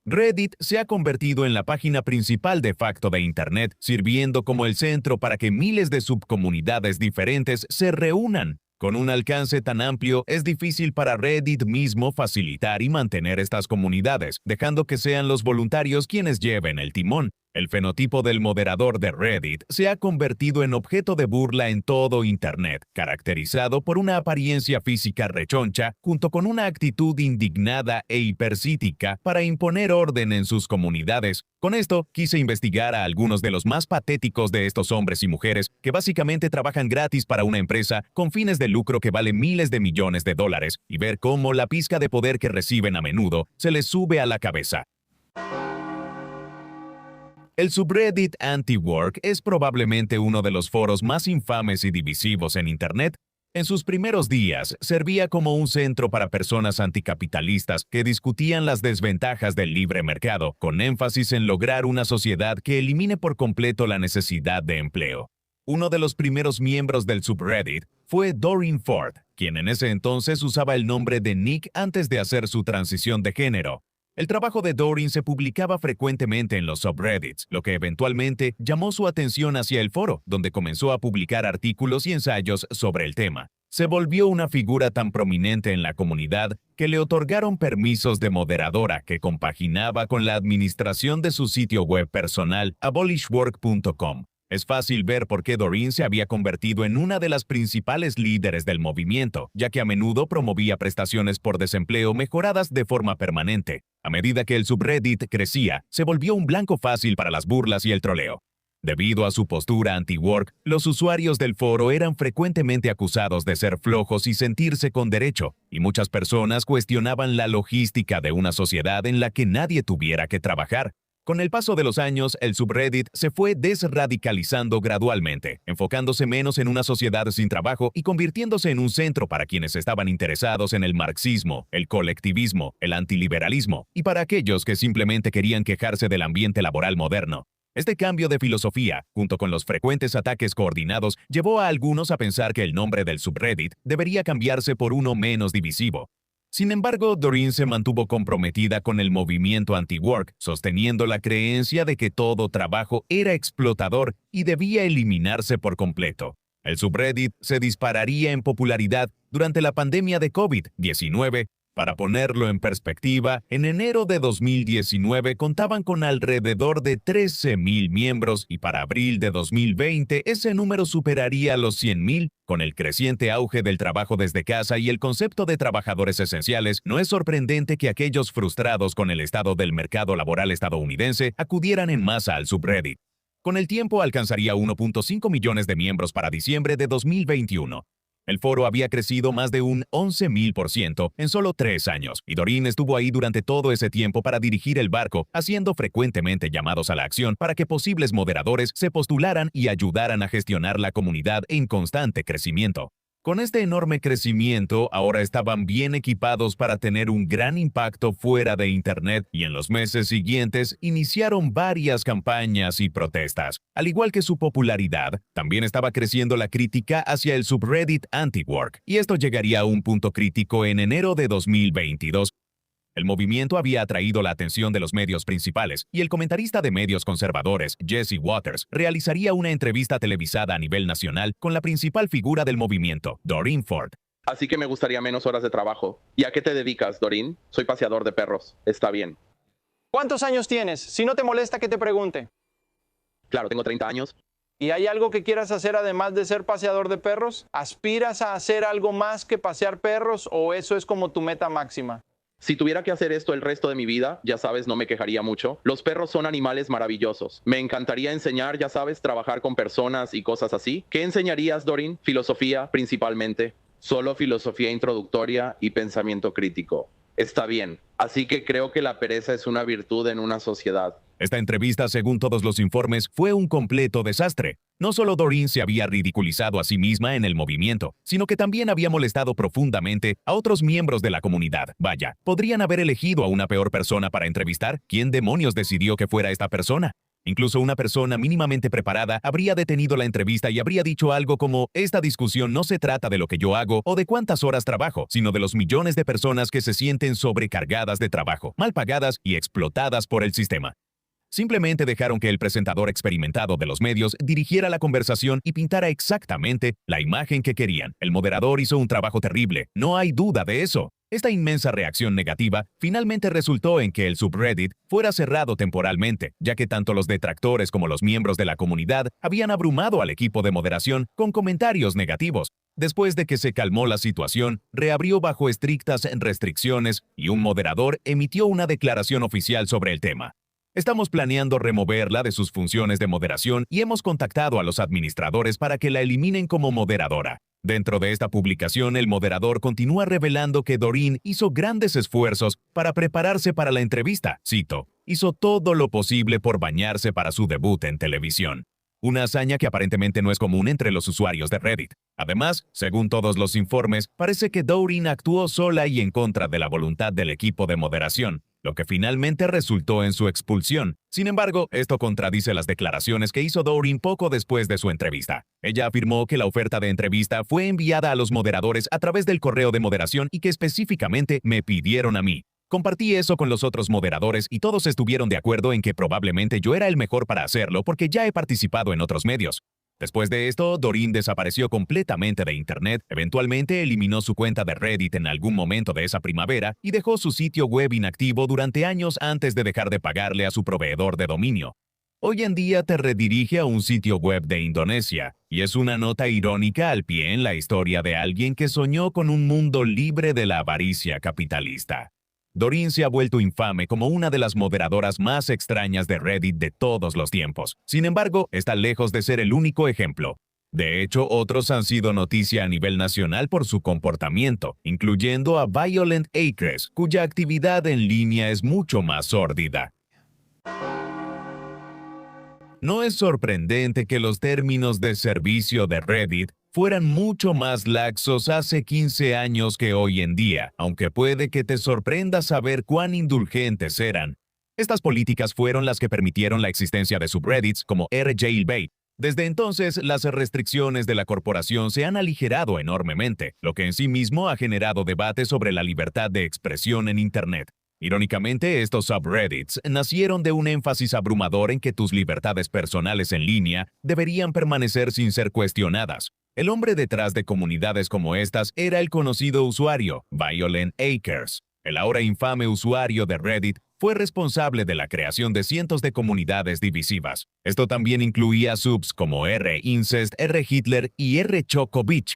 Reddit se ha convertido en la página principal de facto de Internet, sirviendo como el centro para que miles de subcomunidades diferentes se reúnan. Con un alcance tan amplio, es difícil para Reddit mismo facilitar y mantener estas comunidades, dejando que sean los voluntarios quienes lleven el timón. El fenotipo del moderador de Reddit se ha convertido en objeto de burla en todo Internet, caracterizado por una apariencia física rechoncha, junto con una actitud indignada e hipercítica para imponer orden en sus comunidades. Con esto, quise investigar a algunos de los más patéticos de estos hombres y mujeres que básicamente trabajan gratis para una empresa con fines de lucro que vale miles de millones de dólares y ver cómo la pizca de poder que reciben a menudo se les sube a la cabeza. El subreddit Anti-Work es probablemente uno de los foros más infames y divisivos en Internet. En sus primeros días, servía como un centro para personas anticapitalistas que discutían las desventajas del libre mercado, con énfasis en lograr una sociedad que elimine por completo la necesidad de empleo. Uno de los primeros miembros del subreddit fue Doreen Ford, quien en ese entonces usaba el nombre de Nick antes de hacer su transición de género. El trabajo de Doreen se publicaba frecuentemente en los subreddits, lo que eventualmente llamó su atención hacia el foro, donde comenzó a publicar artículos y ensayos sobre el tema. Se volvió una figura tan prominente en la comunidad que le otorgaron permisos de moderadora que compaginaba con la administración de su sitio web personal, abolishwork.com. Es fácil ver por qué Doreen se había convertido en una de las principales líderes del movimiento, ya que a menudo promovía prestaciones por desempleo mejoradas de forma permanente. A medida que el subreddit crecía, se volvió un blanco fácil para las burlas y el troleo. Debido a su postura anti-work, los usuarios del foro eran frecuentemente acusados de ser flojos y sentirse con derecho, y muchas personas cuestionaban la logística de una sociedad en la que nadie tuviera que trabajar. Con el paso de los años, el subreddit se fue desradicalizando gradualmente, enfocándose menos en una sociedad sin trabajo y convirtiéndose en un centro para quienes estaban interesados en el marxismo, el colectivismo, el antiliberalismo y para aquellos que simplemente querían quejarse del ambiente laboral moderno. Este cambio de filosofía, junto con los frecuentes ataques coordinados, llevó a algunos a pensar que el nombre del subreddit debería cambiarse por uno menos divisivo. Sin embargo, Doreen se mantuvo comprometida con el movimiento anti-work, sosteniendo la creencia de que todo trabajo era explotador y debía eliminarse por completo. El subreddit se dispararía en popularidad durante la pandemia de COVID-19. Para ponerlo en perspectiva, en enero de 2019 contaban con alrededor de 13,000 miembros y para abril de 2020 ese número superaría los 100,000. Con el creciente auge del trabajo desde casa y el concepto de trabajadores esenciales, no es sorprendente que aquellos frustrados con el estado del mercado laboral estadounidense acudieran en masa al subreddit. Con el tiempo alcanzaría 1.5 millones de miembros para diciembre de 2021. El foro había crecido más de un 11,000% en solo 3 años, y Doreen estuvo ahí durante todo ese tiempo para dirigir el barco, haciendo frecuentemente llamados a la acción para que posibles moderadores se postularan y ayudaran a gestionar la comunidad en constante crecimiento. Con este enorme crecimiento, ahora estaban bien equipados para tener un gran impacto fuera de Internet y en los meses siguientes iniciaron varias campañas y protestas. Al igual que su popularidad, también estaba creciendo la crítica hacia el subreddit anti-work, y esto llegaría a un punto crítico en enero de 2022. El movimiento había atraído la atención de los medios principales y el comentarista de medios conservadores, Jesse Waters, realizaría una entrevista televisada a nivel nacional con la principal figura del movimiento, Doreen Ford. Así que me gustaría menos horas de trabajo. ¿Y a qué te dedicas, Doreen? Soy paseador de perros. Está bien. ¿Cuántos años tienes? Si no te molesta que te pregunte. Claro, tengo 30 años. ¿Y hay algo que quieras hacer además de ser paseador de perros? ¿Aspiras a hacer algo más que pasear perros o eso es como tu meta máxima? Si tuviera que hacer esto el resto de mi vida, ya sabes, no me quejaría mucho. Los perros son animales maravillosos. Me encantaría enseñar, ya sabes, trabajar con personas y cosas así. ¿Qué enseñarías, Doreen? Filosofía, principalmente. Solo filosofía introductoria y pensamiento crítico. Está bien. Así que creo que la pereza es una virtud en una sociedad. Esta entrevista, según todos los informes, fue un completo desastre. No solo Doreen se había ridiculizado a sí misma en el movimiento, sino que también había molestado profundamente a otros miembros de la comunidad. Vaya, ¿podrían haber elegido a una peor persona para entrevistar? ¿Quién demonios decidió que fuera esta persona? Incluso una persona mínimamente preparada habría detenido la entrevista y habría dicho algo como: esta discusión no se trata de lo que yo hago o de cuántas horas trabajo, sino de los millones de personas que se sienten sobrecargadas de trabajo, mal pagadas y explotadas por el sistema. Simplemente dejaron que el presentador experimentado de los medios dirigiera la conversación y pintara exactamente la imagen que querían. El moderador hizo un trabajo terrible, no hay duda de eso. Esta inmensa reacción negativa finalmente resultó en que el subreddit fuera cerrado temporalmente, ya que tanto los detractores como los miembros de la comunidad habían abrumado al equipo de moderación con comentarios negativos. Después de que se calmó la situación, reabrió bajo estrictas restricciones y un moderador emitió una declaración oficial sobre el tema. Estamos planeando removerla de sus funciones de moderación y hemos contactado a los administradores para que la eliminen como moderadora. Dentro de esta publicación, el moderador continúa revelando que Doreen hizo grandes esfuerzos para prepararse para la entrevista. Cito: hizo todo lo posible por bañarse para su debut en televisión. Una hazaña que aparentemente no es común entre los usuarios de Reddit. Además, según todos los informes, parece que Doreen actuó sola y en contra de la voluntad del equipo de moderación, lo que finalmente resultó en su expulsión. Sin embargo, esto contradice las declaraciones que hizo Doreen poco después de su entrevista. Ella afirmó que la oferta de entrevista fue enviada a los moderadores a través del correo de moderación y que específicamente me pidieron a mí. Compartí eso con los otros moderadores y todos estuvieron de acuerdo en que probablemente yo era el mejor para hacerlo porque ya he participado en otros medios. Después de esto, Doreen desapareció completamente de Internet, eventualmente eliminó su cuenta de Reddit en algún momento de esa primavera y dejó su sitio web inactivo durante años antes de dejar de pagarle a su proveedor de dominio. Hoy en día te redirige a un sitio web de Indonesia, y es una nota irónica al pie en la historia de alguien que soñó con un mundo libre de la avaricia capitalista. Doreen se ha vuelto infame como una de las moderadoras más extrañas de Reddit de todos los tiempos. Sin embargo, está lejos de ser el único ejemplo. De hecho, otros han sido noticia a nivel nacional por su comportamiento, incluyendo a Violent Acres, cuya actividad en línea es mucho más sórdida. No es sorprendente que los términos de servicio de Reddit fueran mucho más laxos hace 15 años que hoy en día, aunque puede que te sorprenda saber cuán indulgentes eran. Estas políticas fueron las que permitieron la existencia de subreddits como rJailbait. Desde entonces, las restricciones de la corporación se han aligerado enormemente, lo que en sí mismo ha generado debate sobre la libertad de expresión en Internet. Irónicamente, estos subreddits nacieron de un énfasis abrumador en que tus libertades personales en línea deberían permanecer sin ser cuestionadas. El hombre detrás de comunidades como estas era el conocido usuario, Violent Acres. El ahora infame usuario de Reddit fue responsable de la creación de cientos de comunidades divisivas. Esto también incluía subs como R-Incest, R-Hitler y R-Chocovich.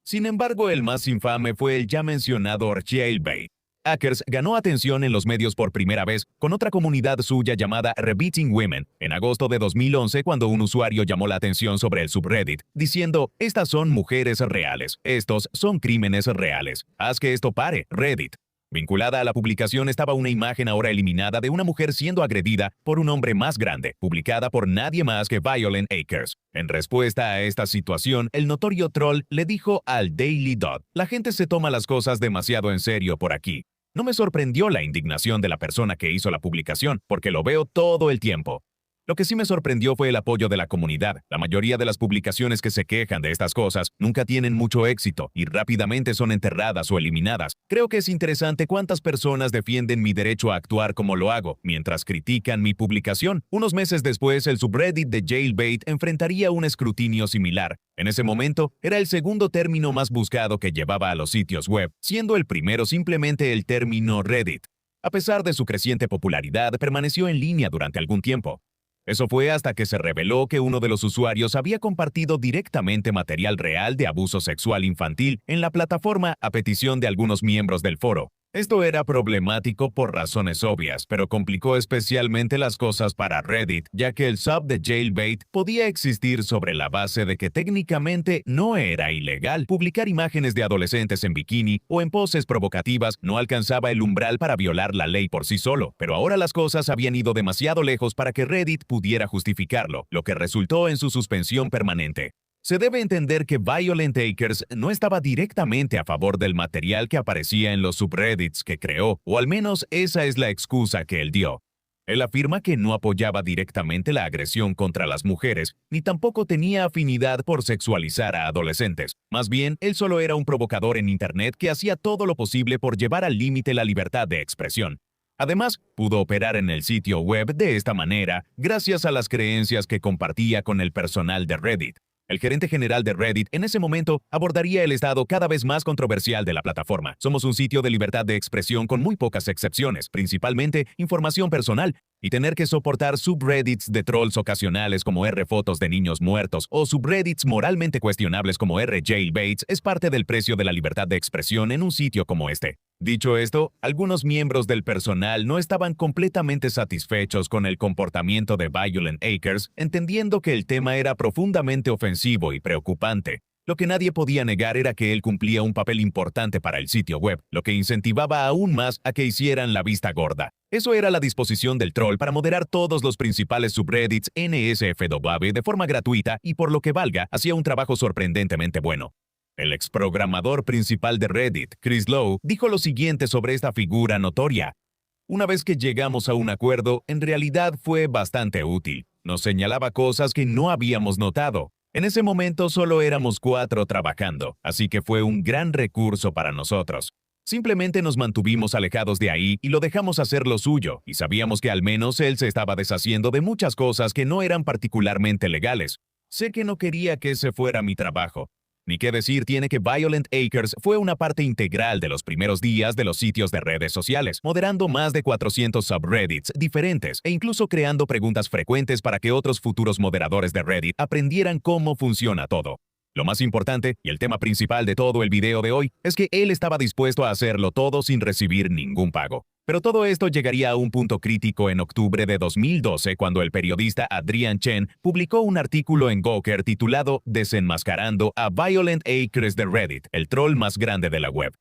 Sin embargo, el más infame fue el ya mencionado rJailbait. Akers ganó atención en los medios por primera vez con otra comunidad suya llamada Rebeating Women en agosto de 2011, cuando un usuario llamó la atención sobre el subreddit, diciendo: estas son mujeres reales, estos son crímenes reales, haz que esto pare, Reddit. Vinculada a la publicación estaba una imagen ahora eliminada de una mujer siendo agredida por un hombre más grande, publicada por nadie más que Violent Acres. En respuesta a esta situación, el notorio troll le dijo al Daily Dot: la gente se toma las cosas demasiado en serio por aquí. No me sorprendió la indignación de la persona que hizo la publicación, porque lo veo todo el tiempo. Lo que sí me sorprendió fue el apoyo de la comunidad. La mayoría de las publicaciones que se quejan de estas cosas nunca tienen mucho éxito y rápidamente son enterradas o eliminadas. Creo que es interesante cuántas personas defienden mi derecho a actuar como lo hago, mientras critican mi publicación. Unos meses después, el subreddit de Jailbait enfrentaría un escrutinio similar. En ese momento, era el segundo término más buscado que llevaba a los sitios web, siendo el primero simplemente el término Reddit. A pesar de su creciente popularidad, permaneció en línea durante algún tiempo. Eso fue hasta que se reveló que uno de los usuarios había compartido directamente material real de abuso sexual infantil en la plataforma a petición de algunos miembros del foro. Esto era problemático por razones obvias, pero complicó especialmente las cosas para Reddit, ya que el sub de Jailbait podía existir sobre la base de que técnicamente no era ilegal. Publicar imágenes de adolescentes en bikini o en poses provocativas no alcanzaba el umbral para violar la ley por sí solo, pero ahora las cosas habían ido demasiado lejos para que Reddit pudiera justificarlo, lo que resultó en su suspensión permanente. Se debe entender que Violent Acres no estaba directamente a favor del material que aparecía en los subreddits que creó, o al menos esa es la excusa que él dio. Él afirma que no apoyaba directamente la agresión contra las mujeres, ni tampoco tenía afinidad por sexualizar a adolescentes. Más bien, él solo era un provocador en Internet que hacía todo lo posible por llevar al límite la libertad de expresión. Además, pudo operar en el sitio web de esta manera gracias a las creencias que compartía con el personal de Reddit. El gerente general de Reddit en ese momento abordaría el estado cada vez más controversial de la plataforma. Somos un sitio de libertad de expresión con muy pocas excepciones, principalmente información personal, y tener que soportar subreddits de trolls ocasionales como fotos de niños muertos o subreddits moralmente cuestionables como jailbaits es parte del precio de la libertad de expresión en un sitio como este. Dicho esto, algunos miembros del personal no estaban completamente satisfechos con el comportamiento de Violent Acres, entendiendo que el tema era profundamente ofensivo y preocupante. Lo que nadie podía negar era que él cumplía un papel importante para el sitio web, lo que incentivaba aún más a que hicieran la vista gorda. Eso era la disposición del troll para moderar todos los principales subreddits NSFW de forma gratuita y por lo que valga, hacía un trabajo sorprendentemente bueno. El exprogramador principal de Reddit, Chris Lowe, dijo lo siguiente sobre esta figura notoria. Una vez que llegamos a un acuerdo, en realidad fue bastante útil. Nos señalaba cosas que no habíamos notado. En ese momento solo éramos 4 trabajando, así que fue un gran recurso para nosotros. Simplemente nos mantuvimos alejados de ahí y lo dejamos hacer lo suyo, y sabíamos que al menos él se estaba deshaciendo de muchas cosas que no eran particularmente legales. Sé que no quería que ese fuera mi trabajo. Ni qué decir tiene que Violent Acres fue una parte integral de los primeros días de los sitios de redes sociales, moderando más de 400 subreddits diferentes e incluso creando preguntas frecuentes para que otros futuros moderadores de Reddit aprendieran cómo funciona todo. Lo más importante, y el tema principal de todo el video de hoy, es que él estaba dispuesto a hacerlo todo sin recibir ningún pago. Pero todo esto llegaría a un punto crítico en octubre de 2012 cuando el periodista Adrian Chen publicó un artículo en Gawker titulado Desenmascarando a Violent Acres de Reddit, el troll más grande de la web.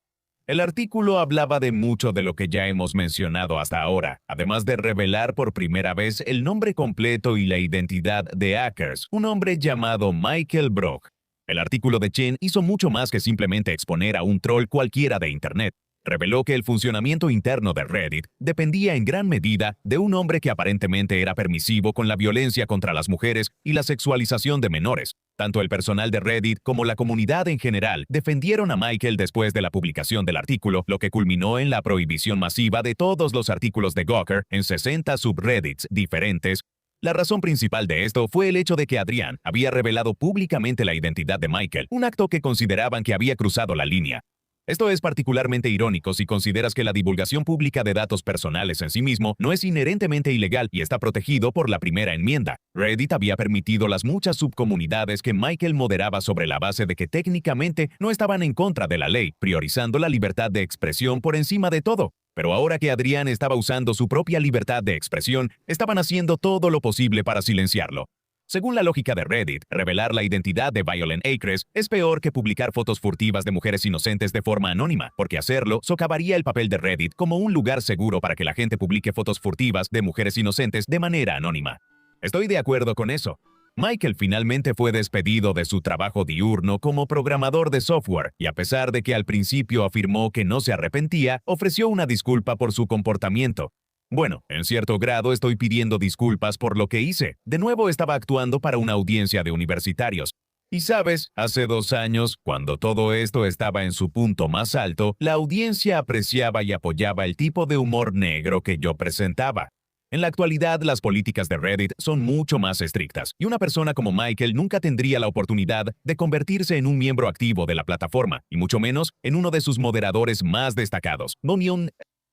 El artículo hablaba de mucho de lo que ya hemos mencionado hasta ahora, además de revelar por primera vez el nombre completo y la identidad de Acres, un hombre llamado Michael Brock. El artículo de Chen hizo mucho más que simplemente exponer a un troll cualquiera de Internet. Reveló que el funcionamiento interno de Reddit dependía en gran medida de un hombre que aparentemente era permisivo con la violencia contra las mujeres y la sexualización de menores. Tanto el personal de Reddit como la comunidad en general defendieron a Michael después de la publicación del artículo, lo que culminó en la prohibición masiva de todos los artículos de Gawker en 60 subreddits diferentes. La razón principal de esto fue el hecho de que Adrian había revelado públicamente la identidad de Michael, un acto que consideraban que había cruzado la línea. Esto es particularmente irónico si consideras que la divulgación pública de datos personales en sí mismo no es inherentemente ilegal y está protegido por la primera enmienda. Reddit había permitido las muchas subcomunidades que Michael moderaba sobre la base de que técnicamente no estaban en contra de la ley, priorizando la libertad de expresión por encima de todo. Pero ahora que Adrian estaba usando su propia libertad de expresión, estaban haciendo todo lo posible para silenciarlo. Según la lógica de Reddit, revelar la identidad de Violent Acres es peor que publicar fotos furtivas de mujeres inocentes de forma anónima, porque hacerlo socavaría el papel de Reddit como un lugar seguro para que la gente publique fotos furtivas de mujeres inocentes de manera anónima. Estoy de acuerdo con eso. Michael finalmente fue despedido de su trabajo diurno como programador de software, y a pesar de que al principio afirmó que no se arrepentía, ofreció una disculpa por su comportamiento. Bueno, en cierto grado estoy pidiendo disculpas por lo que hice. De nuevo estaba actuando para una audiencia de universitarios. Y sabes, hace 2 años, cuando todo esto estaba en su punto más alto, la audiencia apreciaba y apoyaba el tipo de humor negro que yo presentaba. En la actualidad, las políticas de Reddit son mucho más estrictas, y una persona como Michael nunca tendría la oportunidad de convertirse en un miembro activo de la plataforma, y mucho menos en uno de sus moderadores más destacados.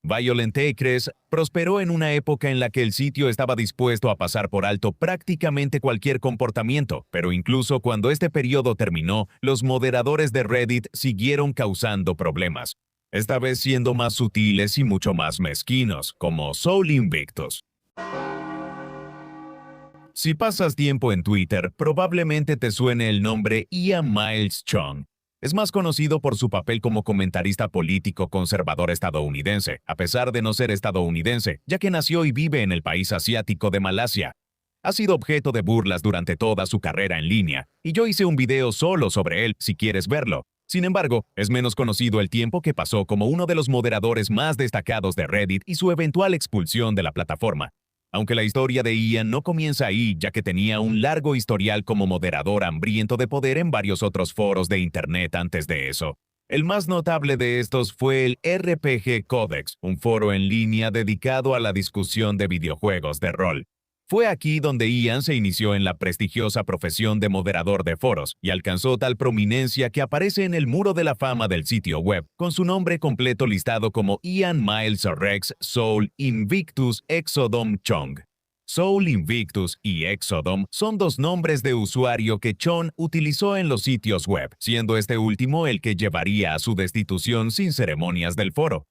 Violent Acres prosperó en una época en la que el sitio estaba dispuesto a pasar por alto prácticamente cualquier comportamiento, pero incluso cuando este periodo terminó, los moderadores de Reddit siguieron causando problemas, esta vez siendo más sutiles y mucho más mezquinos, como Soul Invictus. Si pasas tiempo en Twitter, probablemente te suene el nombre Ian Miles Cheong. Es más conocido por su papel como comentarista político conservador estadounidense, a pesar de no ser estadounidense, ya que nació y vive en el país asiático de Malasia. Ha sido objeto de burlas durante toda su carrera en línea, y yo hice un video solo sobre él si quieres verlo. Sin embargo, es menos conocido el tiempo que pasó como uno de los moderadores más destacados de Reddit y su eventual expulsión de la plataforma. Aunque la historia de Ian no comienza ahí, ya que tenía un largo historial como moderador hambriento de poder en varios otros foros de Internet antes de eso. El más notable de estos fue el RPG Codex, un foro en línea dedicado a la discusión de videojuegos de rol. Fue aquí donde Ian se inició en la prestigiosa profesión de moderador de foros y alcanzó tal prominencia que aparece en el muro de la fama del sitio web, con su nombre completo listado como Ian Miles Rex Soul Invictus Exodom Chong. Soul Invictus y Exodom son dos nombres de usuario que Chong utilizó en los sitios web, siendo este último el que llevaría a su destitución sin ceremonias del foro.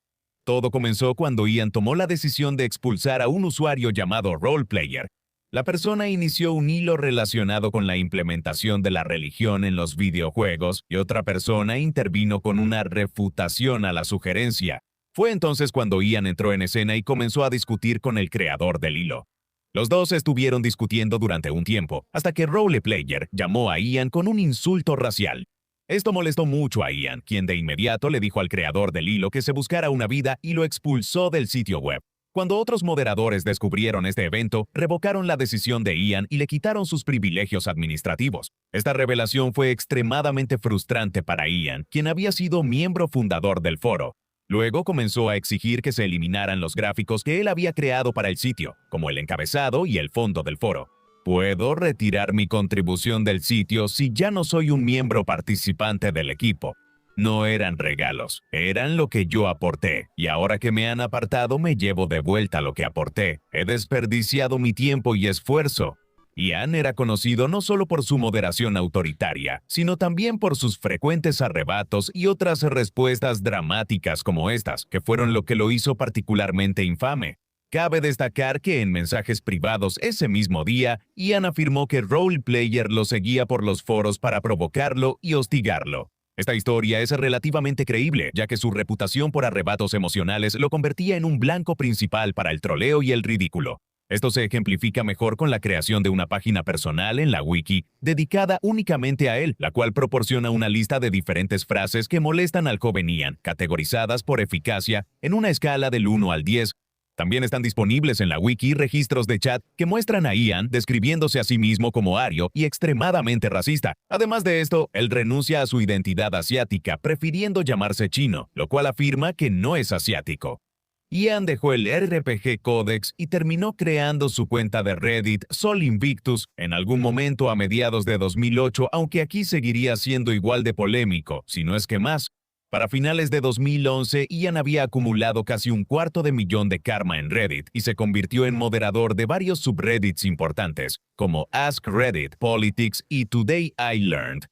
Todo comenzó cuando Ian tomó la decisión de expulsar a un usuario llamado Roleplayer. La persona inició un hilo relacionado con la implementación de la religión en los videojuegos y otra persona intervino con una refutación a la sugerencia. Fue entonces cuando Ian entró en escena y comenzó a discutir con el creador del hilo. Los dos estuvieron discutiendo durante un tiempo, hasta que Roleplayer llamó a Ian con un insulto racial. Esto molestó mucho a Ian, quien de inmediato le dijo al creador del hilo que se buscara una vida y lo expulsó del sitio web. Cuando otros moderadores descubrieron este evento, revocaron la decisión de Ian y le quitaron sus privilegios administrativos. Esta revelación fue extremadamente frustrante para Ian, quien había sido miembro fundador del foro. Luego comenzó a exigir que se eliminaran los gráficos que él había creado para el sitio, como el encabezado y el fondo del foro. ¿Puedo retirar mi contribución del sitio si ya no soy un miembro participante del equipo? No eran regalos, eran lo que yo aporté, y ahora que me han apartado me llevo de vuelta lo que aporté. He desperdiciado mi tiempo y esfuerzo. Ian era conocido no solo por su moderación autoritaria, sino también por sus frecuentes arrebatos y otras respuestas dramáticas como estas, que fueron lo que lo hizo particularmente infame. Cabe destacar que en mensajes privados ese mismo día, Ian afirmó que Roleplayer lo seguía por los foros para provocarlo y hostigarlo. Esta historia es relativamente creíble, ya que su reputación por arrebatos emocionales lo convertía en un blanco principal para el troleo y el ridículo. Esto se ejemplifica mejor con la creación de una página personal en la wiki dedicada únicamente a él, la cual proporciona una lista de diferentes frases que molestan al joven Ian, categorizadas por eficacia en una escala del 1 al 10. También están disponibles en la wiki registros de chat que muestran a Ian describiéndose a sí mismo como ario y extremadamente racista. Además de esto, él renuncia a su identidad asiática, prefiriendo llamarse chino, lo cual afirma que no es asiático. Ian dejó el RPG Codex y terminó creando su cuenta de Reddit Sol Invictus en algún momento a mediados de 2008, aunque aquí seguiría siendo igual de polémico, si no es que más. Para finales de 2011, Ian había acumulado casi 250,000 de karma en Reddit y se convirtió en moderador de varios subreddits importantes, como Ask Reddit, Politics y Today I Learned.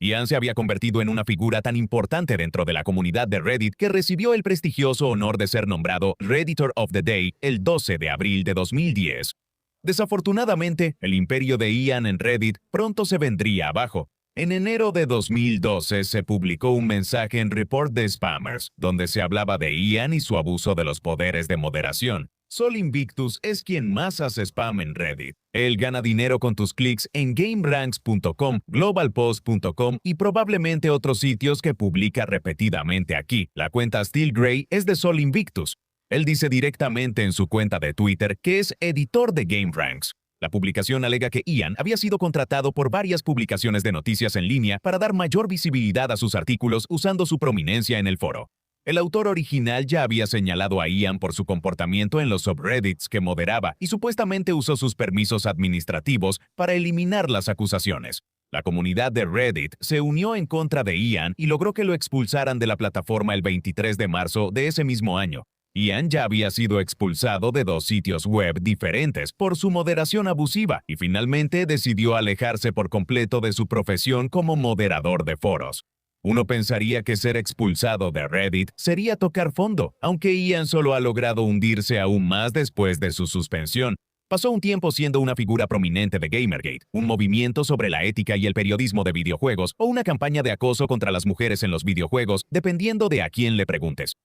Ian se había convertido en una figura tan importante dentro de la comunidad de Reddit que recibió el prestigioso honor de ser nombrado Redditor of the Day el 12 de abril de 2010. Desafortunadamente, el imperio de Ian en Reddit pronto se vendría abajo. En enero de 2012 se publicó un mensaje en Report de Spammers, donde se hablaba de Ian y su abuso de los poderes de moderación. Sol Invictus es quien más hace spam en Reddit. Él gana dinero con tus clics en GameRanks.com, GlobalPost.com y probablemente otros sitios que publica repetidamente aquí. La cuenta Steel Grey es de Sol Invictus. Él dice directamente en su cuenta de Twitter que es editor de GameRanks. La publicación alega que Ian había sido contratado por varias publicaciones de noticias en línea para dar mayor visibilidad a sus artículos usando su prominencia en el foro. El autor original ya había señalado a Ian por su comportamiento en los subreddits que moderaba y supuestamente usó sus permisos administrativos para eliminar las acusaciones. La comunidad de Reddit se unió en contra de Ian y logró que lo expulsaran de la plataforma el 23 de marzo de ese mismo año. Ian ya había sido expulsado de 2 sitios web diferentes por su moderación abusiva y finalmente decidió alejarse por completo de su profesión como moderador de foros. Uno pensaría que ser expulsado de Reddit sería tocar fondo, aunque Ian solo ha logrado hundirse aún más después de su suspensión. Pasó un tiempo siendo una figura prominente de Gamergate, un movimiento sobre la ética y el periodismo de videojuegos o una campaña de acoso contra las mujeres en los videojuegos, dependiendo de a quién le preguntes.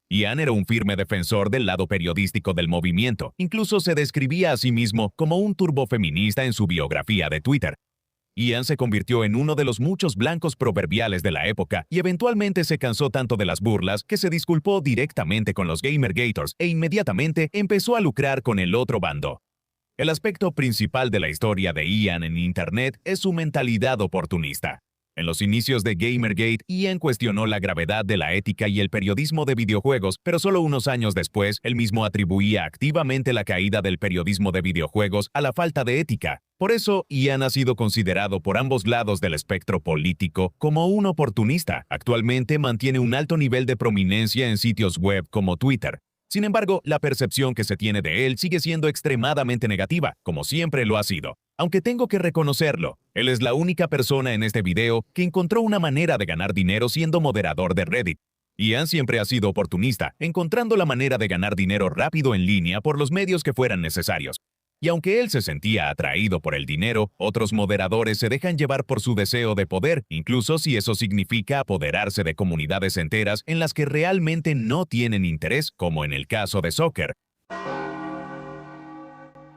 Ian era un firme defensor del lado periodístico del movimiento, incluso se describía a sí mismo como un turbofeminista en su biografía de Twitter. Ian se convirtió en uno de los muchos blancos proverbiales de la época y eventualmente se cansó tanto de las burlas que se disculpó directamente con los Gamergators e inmediatamente empezó a lucrar con el otro bando. El aspecto principal de la historia de Ian en Internet es su mentalidad oportunista. En los inicios de Gamergate, Ian cuestionó la gravedad de la ética y el periodismo de videojuegos, pero solo unos años después, él mismo atribuía activamente la caída del periodismo de videojuegos a la falta de ética. Por eso, Ian ha sido considerado por ambos lados del espectro político como un oportunista. Actualmente mantiene un alto nivel de prominencia en sitios web como Twitter. Sin embargo, la percepción que se tiene de él sigue siendo extremadamente negativa, como siempre lo ha sido. Aunque tengo que reconocerlo, él es la única persona en este video que encontró una manera de ganar dinero siendo moderador de Reddit. Ian siempre ha sido oportunista, encontrando la manera de ganar dinero rápido en línea por los medios que fueran necesarios. Y aunque él se sentía atraído por el dinero, otros moderadores se dejan llevar por su deseo de poder, incluso si eso significa apoderarse de comunidades enteras en las que realmente no tienen interés, como en el caso de Soccer.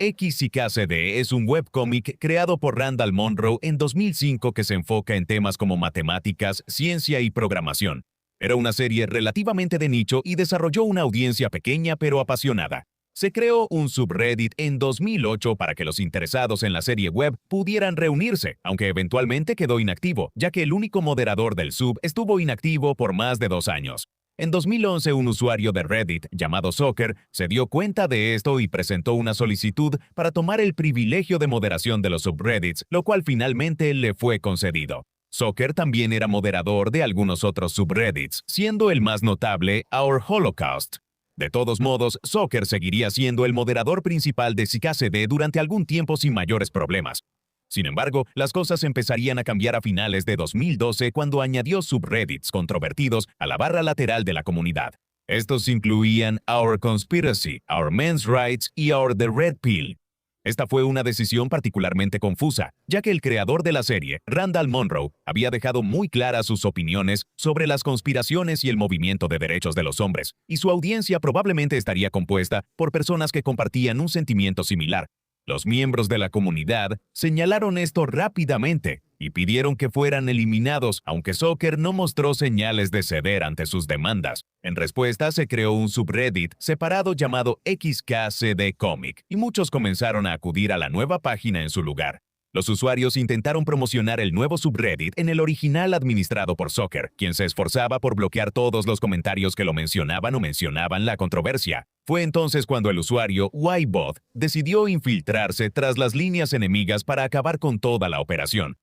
XYZ es un webcómic creado por Randall Munroe en 2005 que se enfoca en temas como matemáticas, ciencia y programación. Era una serie relativamente de nicho y desarrolló una audiencia pequeña pero apasionada. Se creó un subreddit en 2008 para que los interesados en la serie web pudieran reunirse, aunque eventualmente quedó inactivo, ya que el único moderador del sub estuvo inactivo por más de 2 años. En 2011, un usuario de Reddit llamado Soccer se dio cuenta de esto y presentó una solicitud para tomar el privilegio de moderación de los subreddits, lo cual finalmente le fue concedido. Soccer también era moderador de algunos otros subreddits, siendo el más notable Our Holocaust. De todos modos, Soccer seguiría siendo el moderador principal de XYZ durante algún tiempo sin mayores problemas. Sin embargo, las cosas empezarían a cambiar a finales de 2012 cuando añadió subreddits controvertidos a la barra lateral de la comunidad. Estos incluían Our Conspiracy, Our Men's Rights y Our The Red Pill. Esta fue una decisión particularmente confusa, ya que el creador de la serie, Randall Munroe, había dejado muy claras sus opiniones sobre las conspiraciones y el movimiento de derechos de los hombres, y su audiencia probablemente estaría compuesta por personas que compartían un sentimiento similar. Los miembros de la comunidad señalaron esto rápidamente y pidieron que fueran eliminados, aunque Soccer no mostró señales de ceder ante sus demandas. En respuesta, se creó un subreddit separado llamado XKCD Comic, y muchos comenzaron a acudir a la nueva página en su lugar. Los usuarios intentaron promocionar el nuevo subreddit en el original administrado por Soccer, quien se esforzaba por bloquear todos los comentarios que lo mencionaban o mencionaban la controversia. Fue entonces cuando el usuario YBot decidió infiltrarse tras las líneas enemigas para acabar con toda la operación.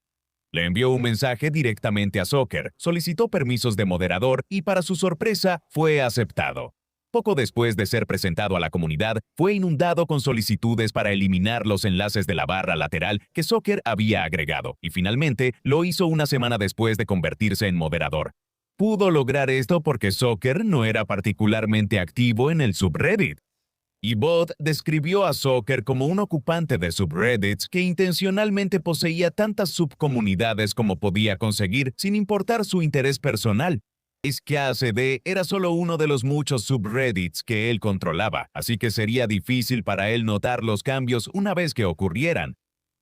Le envió un mensaje directamente a Soccer, solicitó permisos de moderador y, para su sorpresa, fue aceptado. Poco después de ser presentado a la comunidad, fue inundado con solicitudes para eliminar los enlaces de la barra lateral que Soccer había agregado, y finalmente lo hizo una semana después de convertirse en moderador. Pudo lograr esto porque Soccer no era particularmente activo en el subreddit. YBot describió a Soccer como un ocupante de subreddits que intencionalmente poseía tantas subcomunidades como podía conseguir sin importar su interés personal. XKCD era solo uno de los muchos subreddits que él controlaba, así que sería difícil para él notar los cambios una vez que ocurrieran.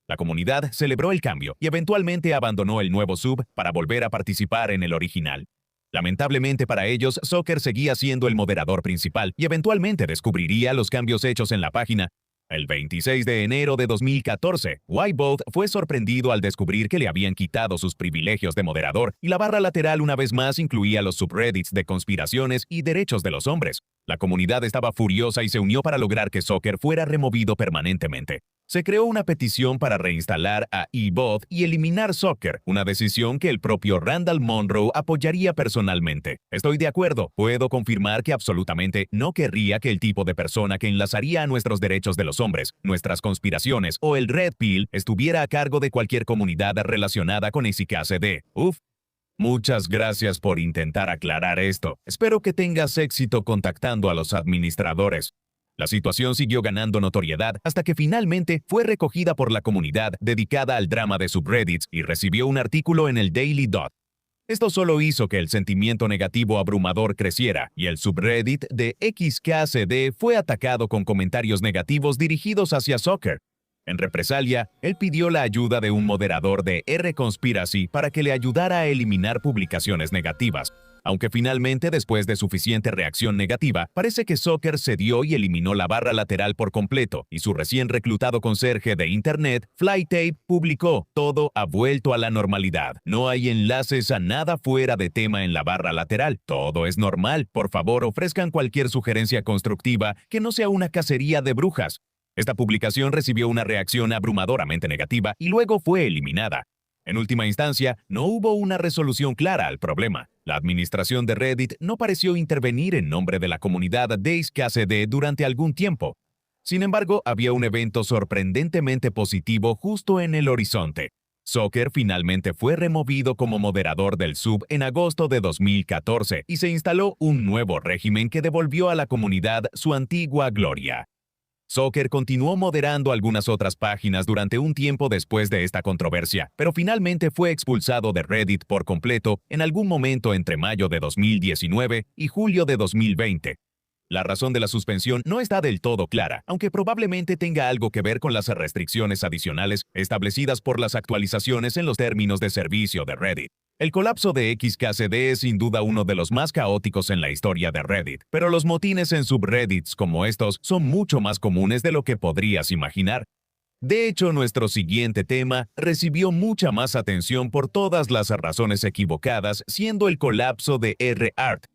La comunidad celebró el cambio y eventualmente abandonó el nuevo sub para volver a participar en el original. Lamentablemente para ellos, Soccer seguía siendo el moderador principal y eventualmente descubriría los cambios hechos en la página. El 26 de enero de 2014, YBot fue sorprendido al descubrir que le habían quitado sus privilegios de moderador y la barra lateral una vez más incluía los subreddits de conspiraciones y derechos de los hombres. La comunidad estaba furiosa y se unió para lograr que Soccer fuera removido permanentemente. Se creó una petición para reinstalar a YBot y eliminar Soccer, una decisión que el propio Randall Munroe apoyaría personalmente. Estoy de acuerdo, puedo confirmar que absolutamente no querría que el tipo de persona que enlazaría a nuestros derechos de los hombres, nuestras conspiraciones o el Red Pill estuviera a cargo de cualquier comunidad relacionada con XKCD. Uf. Muchas gracias por intentar aclarar esto. Espero que tengas éxito contactando a los administradores. La situación siguió ganando notoriedad hasta que finalmente fue recogida por la comunidad dedicada al drama de subreddits y recibió un artículo en el Daily Dot. Esto solo hizo que el sentimiento negativo abrumador creciera y el subreddit de XKCD fue atacado con comentarios negativos dirigidos hacia Soccer. En represalia, él pidió la ayuda de un moderador de R-Conspiracy para que le ayudara a eliminar publicaciones negativas. Aunque finalmente, después de suficiente reacción negativa, parece que Zucker cedió y eliminó la barra lateral por completo, y su recién reclutado conserje de Internet, Flytape, publicó: todo ha vuelto a la normalidad. No hay enlaces a nada fuera de tema en la barra lateral. Todo es normal. Por favor, ofrezcan cualquier sugerencia constructiva que no sea una cacería de brujas. Esta publicación recibió una reacción abrumadoramente negativa y luego fue eliminada. En última instancia, no hubo una resolución clara al problema. La administración de Reddit no pareció intervenir en nombre de la comunidad DaysKCD durante algún tiempo. Sin embargo, había un evento sorprendentemente positivo justo en el horizonte. Zucker finalmente fue removido como moderador del sub en agosto de 2014 y se instaló un nuevo régimen que devolvió a la comunidad su antigua gloria. Zucker continuó moderando algunas otras páginas durante un tiempo después de esta controversia, pero finalmente fue expulsado de Reddit por completo en algún momento entre mayo de 2019 y julio de 2020. La razón de la suspensión no está del todo clara, aunque probablemente tenga algo que ver con las restricciones adicionales establecidas por las actualizaciones en los términos de servicio de Reddit. El colapso de XKCD es sin duda uno de los más caóticos en la historia de Reddit, pero los motines en subreddits como estos son mucho más comunes de lo que podrías imaginar. De hecho, nuestro siguiente tema recibió mucha más atención por todas las razones equivocadas, siendo el colapso de R-Art.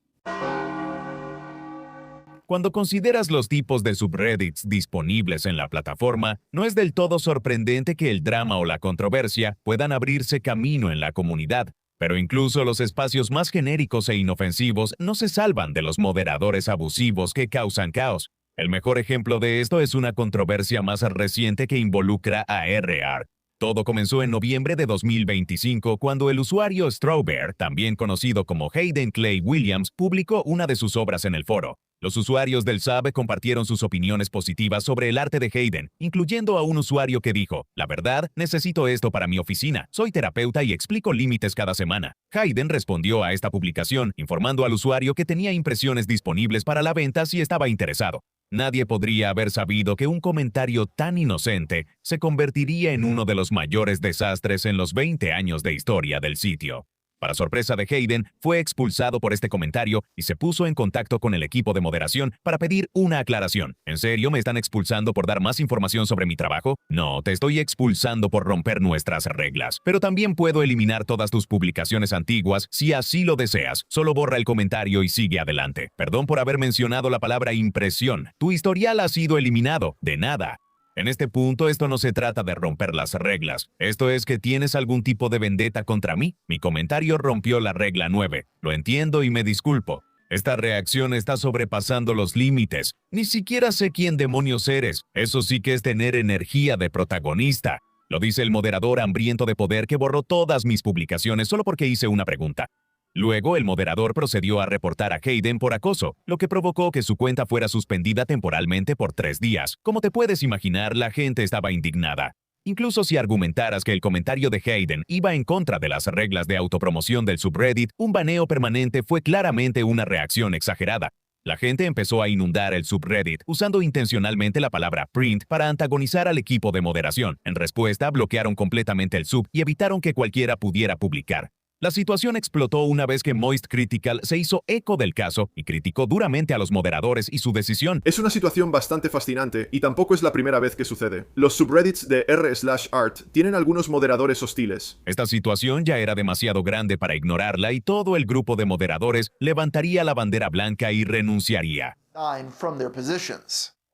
Cuando consideras los tipos de subreddits disponibles en la plataforma, no es del todo sorprendente que el drama o la controversia puedan abrirse camino en la comunidad. Pero incluso los espacios más genéricos e inofensivos no se salvan de los moderadores abusivos que causan caos. El mejor ejemplo de esto es una controversia más reciente que involucra a R-Art. Todo comenzó en noviembre de 2025 cuando el usuario Strawbear, también conocido como Hayden Clay Williams, publicó una de sus obras en el foro. Los usuarios del sub compartieron sus opiniones positivas sobre el arte de Hayden, incluyendo a un usuario que dijo: «La verdad, necesito esto para mi oficina. Soy terapeuta y explico límites cada semana». Hayden respondió a esta publicación, informando al usuario que tenía impresiones disponibles para la venta si estaba interesado. Nadie podría haber sabido que un comentario tan inocente se convertiría en uno de los mayores desastres en los 20 años de historia del sitio. Para sorpresa de Hayden, fue expulsado por este comentario y se puso en contacto con el equipo de moderación para pedir una aclaración. ¿En serio me están expulsando por dar más información sobre mi trabajo? No, te estoy expulsando por romper nuestras reglas. Pero también puedo eliminar todas tus publicaciones antiguas si así lo deseas. Solo borra el comentario y sigue adelante. Perdón por haber mencionado la palabra impresión. Tu historial ha sido eliminado. De nada. En este punto, esto no se trata de romper las reglas. Esto es que tienes algún tipo de vendetta contra mí. Mi comentario rompió la regla 9. Lo entiendo y me disculpo. Esta reacción está sobrepasando los límites. Ni siquiera sé quién demonios eres. Eso sí que es tener energía de protagonista. Lo dice el moderador hambriento de poder que borró todas mis publicaciones solo porque hice una pregunta. Luego, el moderador procedió a reportar a Hayden por acoso, lo que provocó que su cuenta fuera suspendida temporalmente por 3 días. Como te puedes imaginar, la gente estaba indignada. Incluso si argumentaras que el comentario de Hayden iba en contra de las reglas de autopromoción del subreddit, un baneo permanente fue claramente una reacción exagerada. La gente empezó a inundar el subreddit, usando intencionalmente la palabra print para antagonizar al equipo de moderación. En respuesta, bloquearon completamente el sub y evitaron que cualquiera pudiera publicar. La situación explotó una vez que Moist Critical se hizo eco del caso y criticó duramente a los moderadores y su decisión. Es una situación bastante fascinante y tampoco es la primera vez que sucede. Los subreddits de r/art tienen algunos moderadores hostiles. Esta situación ya era demasiado grande para ignorarla y todo el grupo de moderadores levantaría la bandera blanca y renunciaría.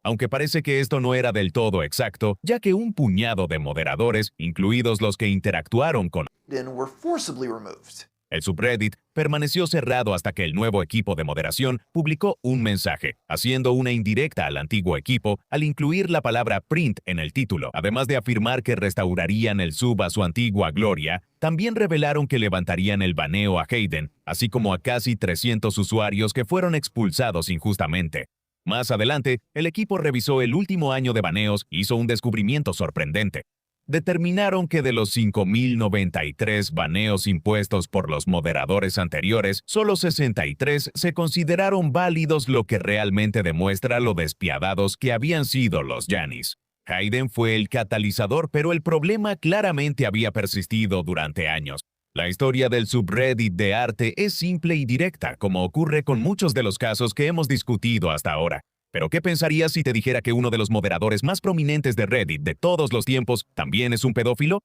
Aunque parece que esto no era del todo exacto, ya que un puñado de moderadores, incluidos los que interactuaron con el subreddit, permaneció cerrado hasta que el nuevo equipo de moderación publicó un mensaje, haciendo una indirecta al antiguo equipo al incluir la palabra print en el título. Además de afirmar que restaurarían el sub a su antigua gloria, también revelaron que levantarían el baneo a Hayden, así como a casi 300 usuarios que fueron expulsados injustamente. Más adelante, el equipo revisó el último año de baneos y hizo un descubrimiento sorprendente. Determinaron que de los 5.093 baneos impuestos por los moderadores anteriores, solo 63 se consideraron válidos, lo que realmente demuestra lo despiadados que habían sido los Yanis. Hayden fue el catalizador, pero el problema claramente había persistido durante años. La historia del subreddit de arte es simple y directa, como ocurre con muchos de los casos que hemos discutido hasta ahora. Pero ¿qué pensarías si te dijera que uno de los moderadores más prominentes de Reddit de todos los tiempos también es un pedófilo?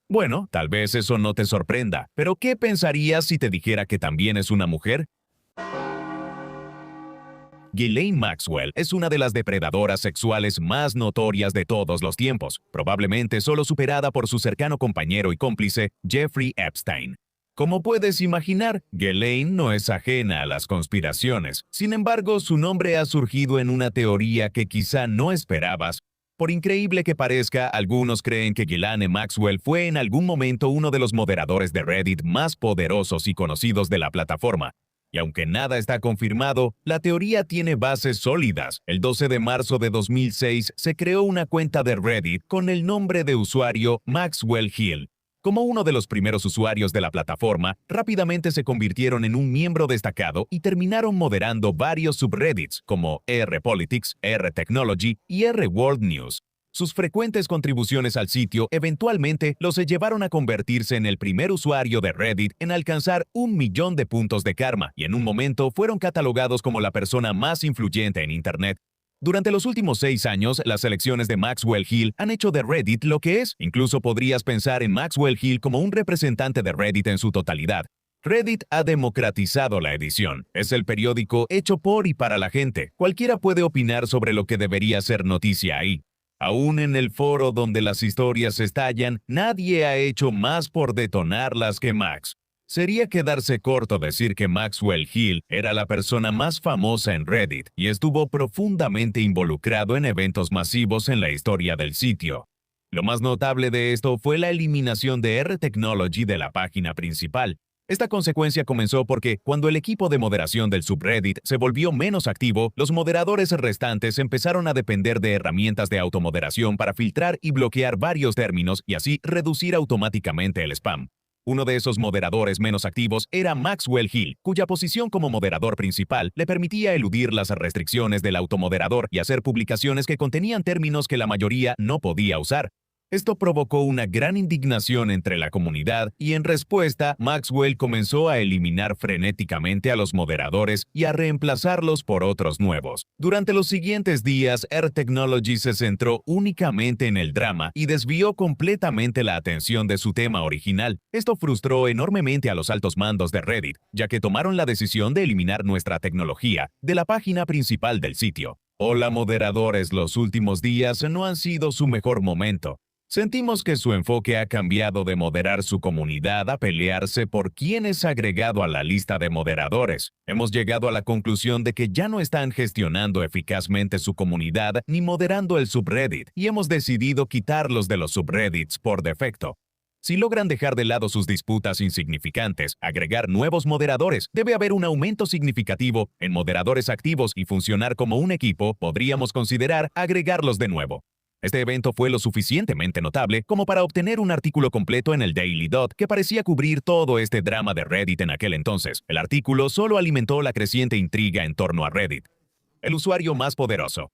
Bueno, tal vez eso no te sorprenda, pero ¿qué pensarías si te dijera que también es una mujer? Ghislaine Maxwell es una de las depredadoras sexuales más notorias de todos los tiempos, probablemente solo superada por su cercano compañero y cómplice, Jeffrey Epstein. Como puedes imaginar, Ghislaine no es ajena a las conspiraciones. Sin embargo, su nombre ha surgido en una teoría que quizá no esperabas. Por increíble que parezca, algunos creen que Ghislaine Maxwell fue en algún momento uno de los moderadores de Reddit más poderosos y conocidos de la plataforma. Y aunque nada está confirmado, la teoría tiene bases sólidas. El 12 de marzo de 2006 se creó una cuenta de Reddit con el nombre de usuario Maxwell Hill. Como uno de los primeros usuarios de la plataforma, rápidamente se convirtieron en un miembro destacado y terminaron moderando varios subreddits como R-Politics, R-Technology y R-World News. Sus frecuentes contribuciones al sitio eventualmente los llevaron a convertirse en el primer usuario de Reddit en alcanzar 1 millón de puntos de karma y en un momento fueron catalogados como la persona más influyente en Internet. Durante los últimos 6 años, las elecciones de Maxwell Hill han hecho de Reddit lo que es. Incluso podrías pensar en Maxwell Hill como un representante de Reddit en su totalidad. Reddit ha democratizado la edición. Es el periódico hecho por y para la gente. Cualquiera puede opinar sobre lo que debería ser noticia ahí. Aún en el foro donde las historias estallan, nadie ha hecho más por detonarlas que Max. Sería quedarse corto decir que Maxwell Hill era la persona más famosa en Reddit y estuvo profundamente involucrado en eventos masivos en la historia del sitio. Lo más notable de esto fue la eliminación de R-Technology de la página principal. Esta consecuencia comenzó porque, cuando el equipo de moderación del subreddit se volvió menos activo, los moderadores restantes empezaron a depender de herramientas de automoderación para filtrar y bloquear varios términos y así reducir automáticamente el spam. Uno de esos moderadores menos activos era Maxwell Hill, cuya posición como moderador principal le permitía eludir las restricciones del automoderador y hacer publicaciones que contenían términos que la mayoría no podía usar. Esto provocó una gran indignación entre la comunidad y en respuesta, Maxwell comenzó a eliminar frenéticamente a los moderadores y a reemplazarlos por otros nuevos. Durante los siguientes días, R-Technology se centró únicamente en el drama y desvió completamente la atención de su tema original. Esto frustró enormemente a los altos mandos de Reddit, ya que tomaron la decisión de eliminar nuestra tecnología de la página principal del sitio. Hola moderadores, los últimos días no han sido su mejor momento. Sentimos que su enfoque ha cambiado de moderar su comunidad a pelearse por quién es agregado a la lista de moderadores. Hemos llegado a la conclusión de que ya no están gestionando eficazmente su comunidad ni moderando el subreddit, y hemos decidido quitarlos de los subreddits por defecto. Si logran dejar de lado sus disputas insignificantes, agregar nuevos moderadores, debe haber un aumento significativo en moderadores activos y funcionar como un equipo, podríamos considerar agregarlos de nuevo. Este evento fue lo suficientemente notable como para obtener un artículo completo en el Daily Dot que parecía cubrir todo este drama de Reddit en aquel entonces. El artículo solo alimentó la creciente intriga en torno a Reddit. El usuario más poderoso.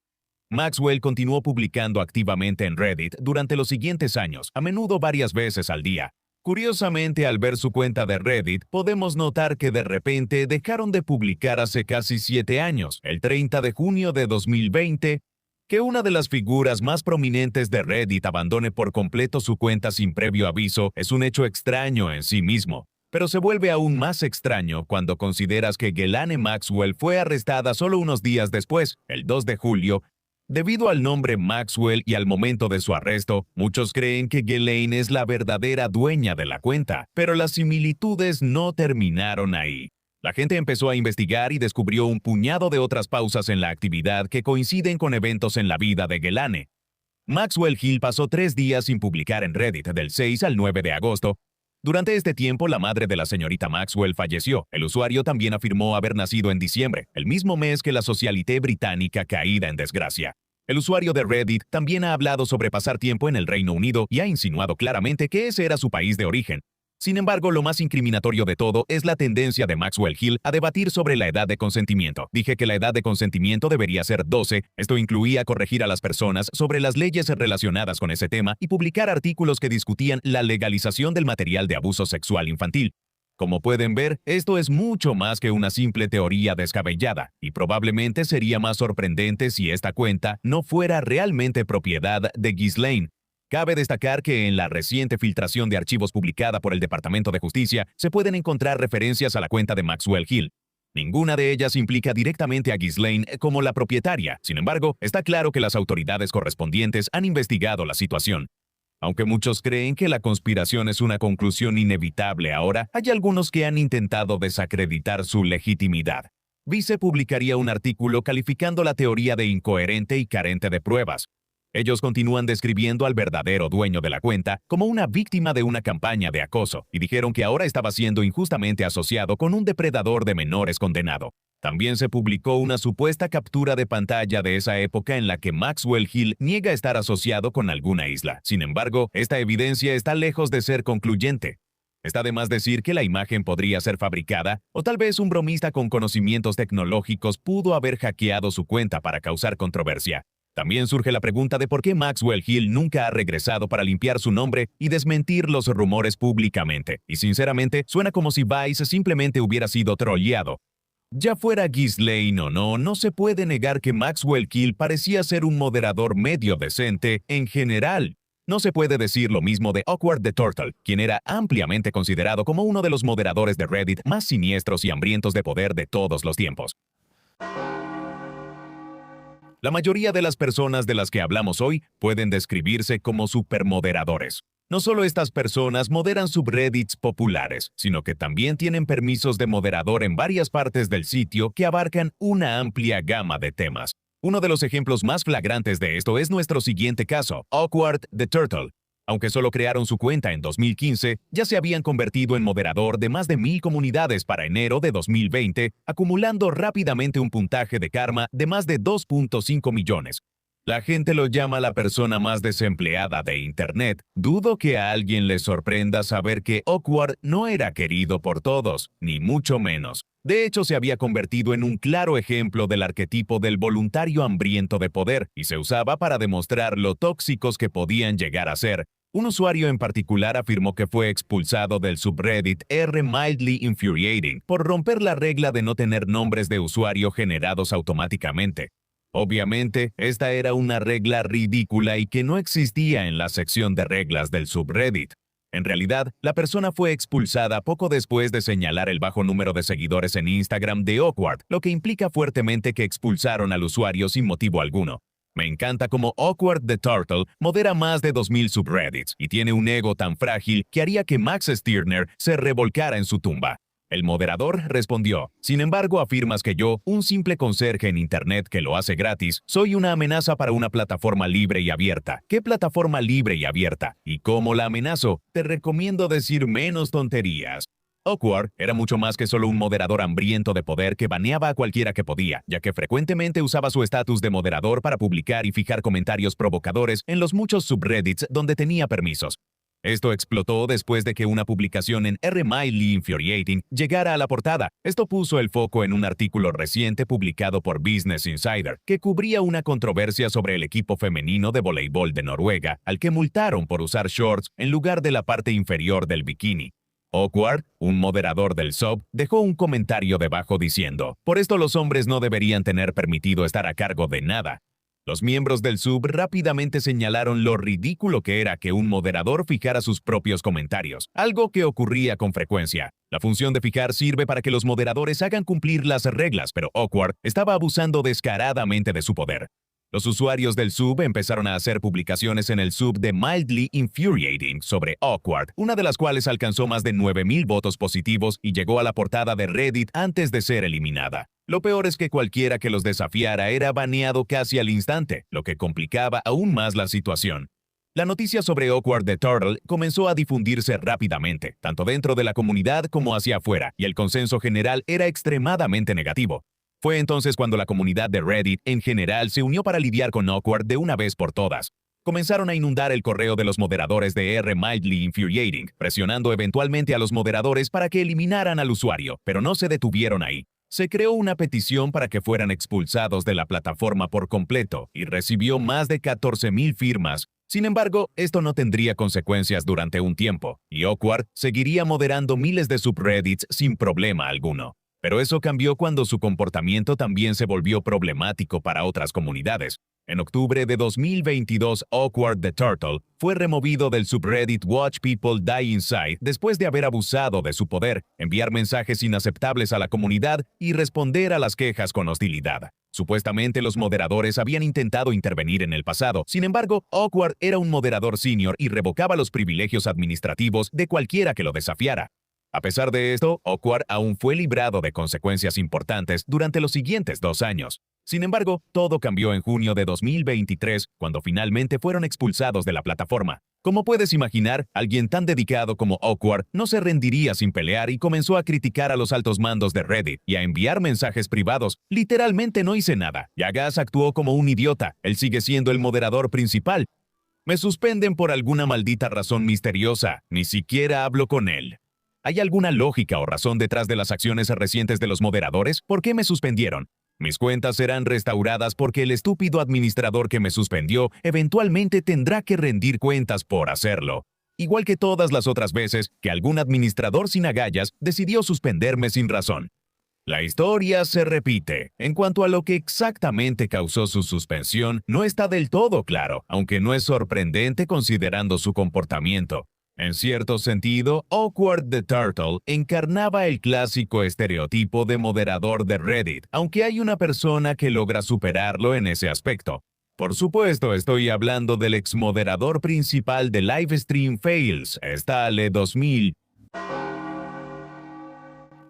Maxwell continuó publicando activamente en Reddit durante los siguientes años, a menudo varias veces al día. Curiosamente, al ver su cuenta de Reddit, podemos notar que de repente dejaron de publicar hace casi 7 años, el 30 de junio de 2020, que una de las figuras más prominentes de Reddit abandone por completo su cuenta sin previo aviso es un hecho extraño en sí mismo. Pero se vuelve aún más extraño cuando consideras que Ghislaine Maxwell fue arrestada solo unos días después, el 2 de julio. Debido al nombre Maxwell y al momento de su arresto, muchos creen que Ghislaine es la verdadera dueña de la cuenta, pero las similitudes no terminaron ahí. La gente empezó a investigar y descubrió un puñado de otras pausas en la actividad que coinciden con eventos en la vida de Ghislaine. Maxwell Hill pasó 3 días sin publicar en Reddit del 6 al 9 de agosto. Durante este tiempo, la madre de la señorita Maxwell falleció. El usuario también afirmó haber nacido en diciembre, el mismo mes que la socialité británica caída en desgracia. El usuario de Reddit también ha hablado sobre pasar tiempo en el Reino Unido y ha insinuado claramente que ese era su país de origen. Sin embargo, lo más incriminatorio de todo es la tendencia de Maxwell Hill a debatir sobre la edad de consentimiento. Dije que la edad de consentimiento debería ser 12. Esto incluía corregir a las personas sobre las leyes relacionadas con ese tema y publicar artículos que discutían la legalización del material de abuso sexual infantil. Como pueden ver, esto es mucho más que una simple teoría descabellada, y probablemente sería más sorprendente si esta cuenta no fuera realmente propiedad de Ghislaine. Cabe destacar que en la reciente filtración de archivos publicada por el Departamento de Justicia se pueden encontrar referencias a la cuenta de Maxwell Hill. Ninguna de ellas implica directamente a Ghislaine como la propietaria. Sin embargo, está claro que las autoridades correspondientes han investigado la situación. Aunque muchos creen que la conspiración es una conclusión inevitable ahora, hay algunos que han intentado desacreditar su legitimidad. Vice publicaría un artículo calificando la teoría de incoherente y carente de pruebas. Ellos continúan describiendo al verdadero dueño de la cuenta como una víctima de una campaña de acoso y dijeron que ahora estaba siendo injustamente asociado con un depredador de menores condenado. También se publicó una supuesta captura de pantalla de esa época en la que Maxwell Hill niega estar asociado con alguna isla. Sin embargo, esta evidencia está lejos de ser concluyente. Está de más decir que la imagen podría ser fabricada, o tal vez un bromista con conocimientos tecnológicos pudo haber hackeado su cuenta para causar controversia. También surge la pregunta de por qué Maxwell Hill nunca ha regresado para limpiar su nombre y desmentir los rumores públicamente. Y sinceramente, suena como si Vice simplemente hubiera sido trolleado. Ya fuera Ghislaine o no, no se puede negar que Maxwell Hill parecía ser un moderador medio decente en general. No se puede decir lo mismo de Awkward the Turtle, quien era ampliamente considerado como uno de los moderadores de Reddit más siniestros y hambrientos de poder de todos los tiempos. La mayoría de las personas de las que hablamos hoy pueden describirse como supermoderadores. No solo estas personas moderan subreddits populares, sino que también tienen permisos de moderador en varias partes del sitio que abarcan una amplia gama de temas. Uno de los ejemplos más flagrantes de esto es nuestro siguiente caso, Awkward the Turtle. Aunque solo crearon su cuenta en 2015, ya se habían convertido en moderador de más de 1000 comunidades para enero de 2020, acumulando rápidamente un puntaje de karma de más de 2.5 millones. La gente lo llama la persona más desempleada de Internet. Dudo que a alguien le sorprenda saber que Awkward no era querido por todos, ni mucho menos. De hecho, se había convertido en un claro ejemplo del arquetipo del voluntario hambriento de poder y se usaba para demostrar lo tóxicos que podían llegar a ser. Un usuario en particular afirmó que fue expulsado del subreddit r/mildly infuriating por romper la regla de no tener nombres de usuario generados automáticamente. Obviamente, esta era una regla ridícula y que no existía en la sección de reglas del subreddit. En realidad, la persona fue expulsada poco después de señalar el bajo número de seguidores en Instagram de Awkward, lo que implica fuertemente que expulsaron al usuario sin motivo alguno. Me encanta cómo Awkward the Turtle modera más de 2000 subreddits y tiene un ego tan frágil que haría que Max Stirner se revolcara en su tumba. El moderador respondió: sin embargo, afirmas que yo, un simple conserje en Internet que lo hace gratis, soy una amenaza para una plataforma libre y abierta. ¿Qué plataforma libre y abierta? ¿Y cómo la amenazo? Te recomiendo decir menos tonterías. Awkward era mucho más que solo un moderador hambriento de poder que baneaba a cualquiera que podía, ya que frecuentemente usaba su estatus de moderador para publicar y fijar comentarios provocadores en los muchos subreddits donde tenía permisos. Esto explotó después de que una publicación en r/mildly infuriating llegara a la portada. Esto puso el foco en un artículo reciente publicado por Business Insider, que cubría una controversia sobre el equipo femenino de voleibol de Noruega, al que multaron por usar shorts en lugar de la parte inferior del bikini. Awkward, un moderador del sub, dejó un comentario debajo diciendo: por esto los hombres no deberían tener permitido estar a cargo de nada. Los miembros del sub rápidamente señalaron lo ridículo que era que un moderador fijara sus propios comentarios, algo que ocurría con frecuencia. La función de fijar sirve para que los moderadores hagan cumplir las reglas, pero Awkward estaba abusando descaradamente de su poder. Los usuarios del sub empezaron a hacer publicaciones en el sub de Mildly Infuriating sobre Awkward, una de las cuales alcanzó más de 9000 votos positivos y llegó a la portada de Reddit antes de ser eliminada. Lo peor es que cualquiera que los desafiara era baneado casi al instante, lo que complicaba aún más la situación. La noticia sobre Awkward the Turtle comenzó a difundirse rápidamente, tanto dentro de la comunidad como hacia afuera, y el consenso general era extremadamente negativo. Fue entonces cuando la comunidad de Reddit en general se unió para lidiar con Awkward de una vez por todas. comenzaron a inundar el correo de los moderadores de R Mildly Infuriating, presionando eventualmente a los moderadores para que eliminaran al usuario, pero no se detuvieron ahí. Se creó una petición para que fueran expulsados de la plataforma por completo y recibió más de 14,000 firmas. Sin embargo, esto no tendría consecuencias durante un tiempo, y Awkward seguiría moderando miles de subreddits sin problema alguno. Pero eso cambió cuando su comportamiento también se volvió problemático para otras comunidades. En octubre de 2022, Awkward the Turtle fue removido del subreddit Watch People Die Inside después de haber abusado de su poder, enviar mensajes inaceptables a la comunidad y responder a las quejas con hostilidad. Supuestamente los moderadores habían intentado intervenir en el pasado. Sin embargo, Awkward era un moderador senior y revocaba los privilegios administrativos de cualquiera que lo desafiara. A pesar de esto, Awkward aún fue librado de consecuencias importantes durante los siguientes 2 años. Sin embargo, todo cambió en junio de 2023, cuando finalmente fueron expulsados de la plataforma. Como puedes imaginar, alguien tan dedicado como Awkward no se rendiría sin pelear y comenzó a criticar a los altos mandos de Reddit y a enviar mensajes privados. Literalmente no hice nada. Yagas actuó como un idiota. Él sigue siendo el moderador principal. Me suspenden por alguna maldita razón misteriosa. Ni siquiera hablo con él. ¿Hay alguna lógica o razón detrás de las acciones recientes de los moderadores? ¿Por qué me suspendieron? Mis cuentas serán restauradas porque el estúpido administrador que me suspendió eventualmente tendrá que rendir cuentas por hacerlo. Igual que todas las otras veces que algún administrador sin agallas decidió suspenderme sin razón. La historia se repite. En cuanto a lo que exactamente causó su suspensión, no está del todo claro, aunque no es sorprendente considerando su comportamiento. En cierto sentido, Awkward the Turtle encarnaba el clásico estereotipo de moderador de Reddit, aunque hay una persona que logra superarlo en ese aspecto. Por supuesto, estoy hablando del exmoderador principal de Livestream Fails, Stale2000.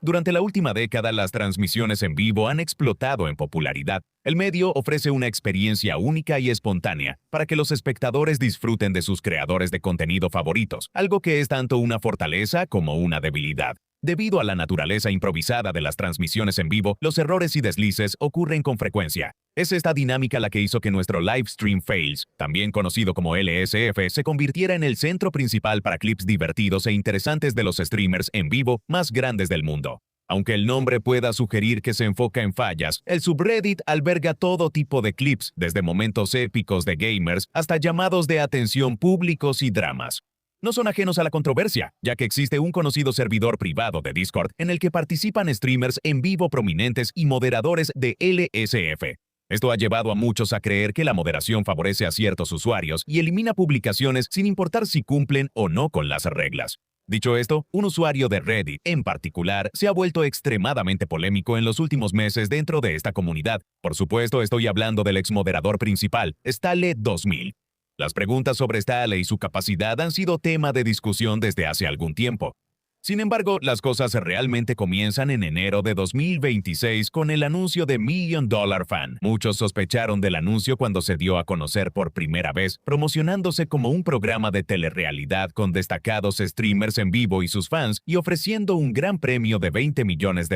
Durante la última década, las transmisiones en vivo han explotado en popularidad. El medio ofrece una experiencia única y espontánea para que los espectadores disfruten de sus creadores de contenido favoritos, algo que es tanto una fortaleza como una debilidad. Debido a la naturaleza improvisada de las transmisiones en vivo, los errores y deslices ocurren con frecuencia. Es esta dinámica la que hizo que nuestro Livestream Fails, también conocido como LSF, se convirtiera en el centro principal para clips divertidos e interesantes de los streamers en vivo más grandes del mundo. Aunque el nombre pueda sugerir que se enfoca en fallas, el subreddit alberga todo tipo de clips, desde momentos épicos de gamers hasta llamados de atención públicos y dramas. No son ajenos a la controversia, ya que existe un conocido servidor privado de Discord en el que participan streamers en vivo prominentes y moderadores de LSF. Esto ha llevado a muchos a creer que la moderación favorece a ciertos usuarios y elimina publicaciones sin importar si cumplen o no con las reglas. Dicho esto, un usuario de Reddit, en particular, se ha vuelto extremadamente polémico en los últimos meses dentro de esta comunidad. Por supuesto, estoy hablando del exmoderador principal, Stale2000. Las preguntas sobre Stale y su capacidad han sido tema de discusión desde hace algún tiempo. Sin embargo, las cosas realmente comienzan en enero de 2026 con el anuncio de $1 Million Fan. Muchos sospecharon del anuncio cuando se dio a conocer por primera vez, promocionándose como un programa de telerrealidad con destacados streamers en vivo y sus fans y ofreciendo un gran premio de $20 millones,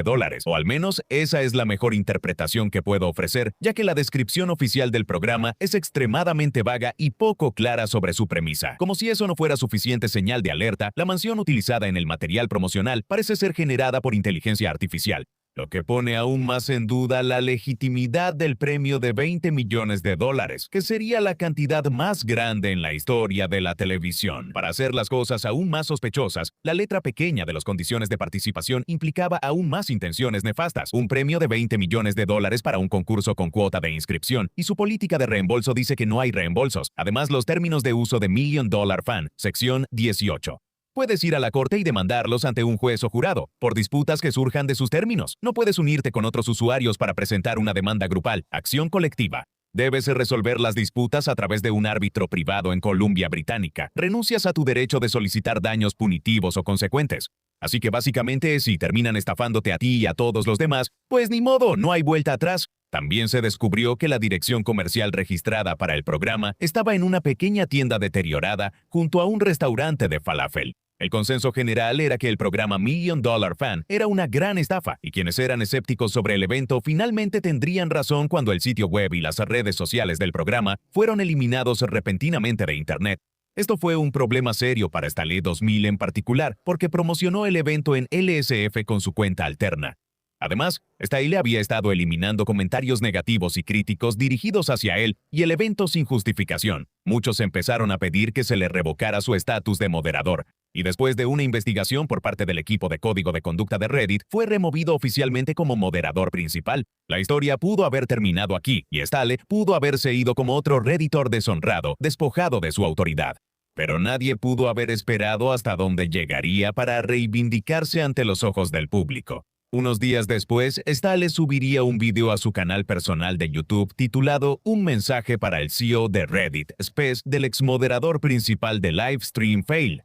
o al menos esa es la mejor interpretación que puedo ofrecer, ya que la descripción oficial del programa es extremadamente vaga y poco clara sobre su premisa. Como si eso no fuera suficiente señal de alerta, la mansión utilizada en el material promocional parece ser generada por inteligencia artificial, lo que pone aún más en duda la legitimidad del premio de $20 millones, que sería la cantidad más grande en la historia de la televisión. Para hacer las cosas aún más sospechosas, la letra pequeña de las condiciones de participación implicaba aún más intenciones nefastas. Un premio de $20 millones para un concurso con cuota de inscripción, y su política de reembolso dice que no hay reembolsos. Además, los términos de uso de $1 Million Fan, sección 18. Puedes ir a la corte y demandarlos ante un juez o jurado, por disputas que surjan de sus términos. No puedes unirte con otros usuarios para presentar una demanda grupal, acción colectiva. Debes resolver las disputas a través de un árbitro privado en Columbia Británica. Renuncias a tu derecho de solicitar daños punitivos o consecuentes. Así que básicamente, si terminan estafándote a ti y a todos los demás, pues ni modo, no hay vuelta atrás. También se descubrió que la dirección comercial registrada para el programa estaba en una pequeña tienda deteriorada junto a un restaurante de falafel. El consenso general era que el programa Million Dollar Fan era una gran estafa y quienes eran escépticos sobre el evento finalmente tendrían razón cuando el sitio web y las redes sociales del programa fueron eliminados repentinamente de Internet. Esto fue un problema serio para Stahler 2000 en particular porque promocionó el evento en LSF con su cuenta alterna. Además, Stahler había estado eliminando comentarios negativos y críticos dirigidos hacia él y el evento sin justificación. Muchos empezaron a pedir que se le revocara su estatus de moderador, y después de una investigación por parte del equipo de código de conducta de Reddit, fue removido oficialmente como moderador principal. La historia pudo haber terminado aquí, y Stahler pudo haberse ido como otro redditor deshonrado, despojado de su autoridad. Pero nadie pudo haber esperado hasta dónde llegaría para reivindicarse ante los ojos del público. Unos días después, Stahler subiría un video a su canal personal de YouTube titulado Un mensaje para el CEO de Reddit, Spez, del exmoderador principal de Livestream Fail.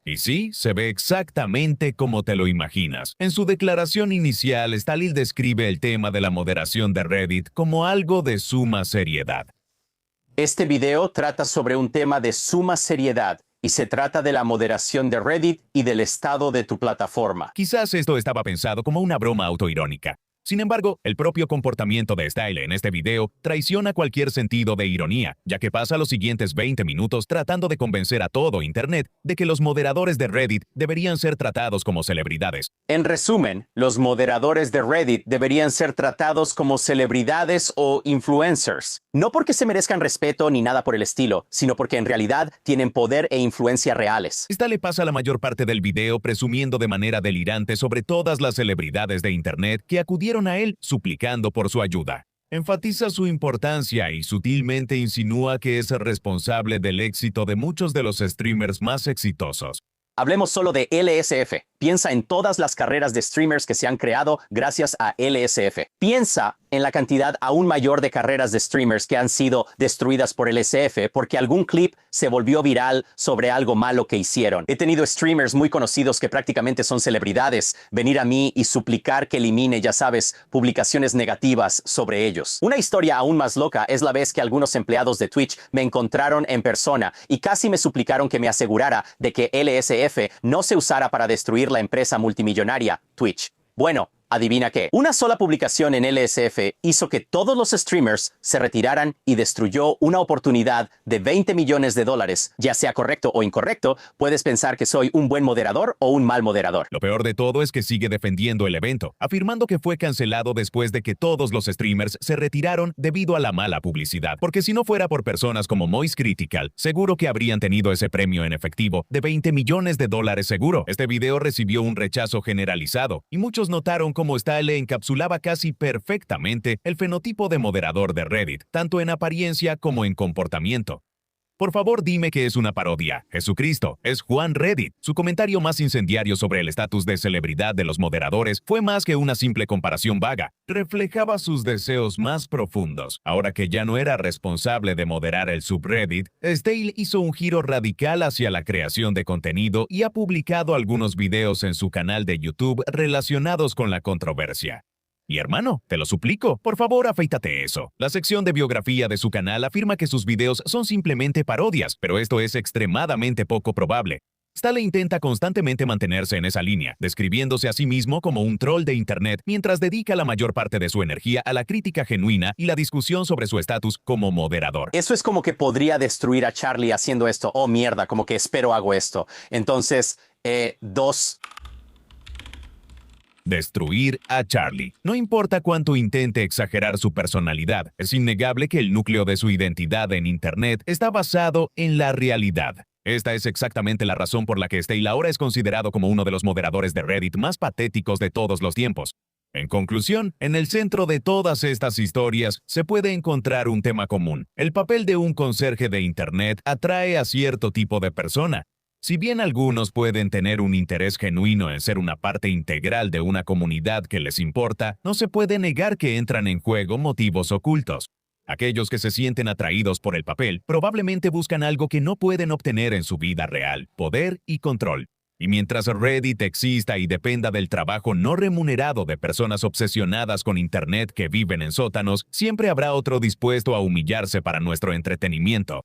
Y sí, se ve exactamente como te lo imaginas. En su declaración inicial, Stahler describe el tema de la moderación de Reddit como algo de suma seriedad. Este video trata sobre un tema de suma seriedad y se trata de la moderación de Reddit y del estado de tu plataforma. Quizás esto estaba pensado como una broma autoirónica. Sin embargo, el propio comportamiento de Stahler en este video traiciona cualquier sentido de ironía, ya que pasa los siguientes 20 minutos tratando de convencer a todo Internet de que los moderadores de Reddit deberían ser tratados como celebridades. En resumen, los moderadores de Reddit deberían ser tratados como celebridades o influencers. No porque se merezcan respeto ni nada por el estilo, sino porque en realidad tienen poder e influencia reales. Stahler pasa la mayor parte del video presumiendo de manera delirante sobre todas las celebridades de Internet que acudieron a él suplicando por su ayuda. Enfatiza su importancia y sutilmente insinúa que es responsable del éxito de muchos de los streamers más exitosos. Hablemos solo de LSF. Piensa en todas las carreras de streamers que se han creado gracias a LSF. Piensa en la cantidad aún mayor de carreras de streamers que han sido destruidas por LSF porque algún clip se volvió viral sobre algo malo que hicieron. He tenido streamers muy conocidos que prácticamente son celebridades venir a mí y suplicar que elimine, ya sabes, publicaciones negativas sobre ellos. Una historia aún más loca es la vez que algunos empleados de Twitch me encontraron en persona y casi me suplicaron que me asegurara de que LSF no se usara para destruir la empresa multimillonaria Twitch. Bueno, adivina qué. Una sola publicación en LSF hizo que todos los streamers se retiraran y destruyó una oportunidad de $20 millones. Ya sea correcto o incorrecto, puedes pensar que soy un buen moderador o un mal moderador. Lo peor de todo es que sigue defendiendo el evento, afirmando que fue cancelado después de que todos los streamers se retiraron debido a la mala publicidad. Porque si no fuera por personas como Moist Critical, seguro que habrían tenido ese premio en efectivo de $20 millones seguro. Este video recibió un rechazo generalizado y muchos notaron cómo Stahler encapsulaba casi perfectamente el fenotipo de moderador de Reddit, tanto en apariencia como en comportamiento. Por favor, dime que es una parodia. Jesucristo, es Juan Reddit. Su comentario más incendiario sobre el estatus de celebridad de los moderadores fue más que una simple comparación vaga. Reflejaba sus deseos más profundos. Ahora que ya no era responsable de moderar el subreddit, Stahler hizo un giro radical hacia la creación de contenido y ha publicado algunos videos en su canal de YouTube relacionados con la controversia. Y hermano, te lo suplico, por favor afeítate eso. La sección de biografía de su canal afirma que sus videos son simplemente parodias, pero esto es extremadamente poco probable. Stahler intenta constantemente mantenerse en esa línea, describiéndose a sí mismo como un troll de Internet, mientras dedica la mayor parte de su energía a la crítica genuina y la discusión sobre su estatus como moderador. Eso es como que podría destruir a Charlie haciendo esto. Oh, mierda, como que espero hago esto. Entonces, Destruir a Charlie. No importa cuánto intente exagerar su personalidad, es innegable que el núcleo de su identidad en Internet está basado en la realidad. Esta es exactamente la razón por la que Stahler ahora es considerado como uno de los moderadores de Reddit más patéticos de todos los tiempos. En conclusión, en el centro de todas estas historias se puede encontrar un tema común. El papel de un conserje de Internet atrae a cierto tipo de persona. Si bien algunos pueden tener un interés genuino en ser una parte integral de una comunidad que les importa, no se puede negar que entran en juego motivos ocultos. Aquellos que se sienten atraídos por el papel probablemente buscan algo que no pueden obtener en su vida real: poder y control. Y mientras Reddit exista y dependa del trabajo no remunerado de personas obsesionadas con Internet que viven en sótanos, siempre habrá otro dispuesto a humillarse para nuestro entretenimiento.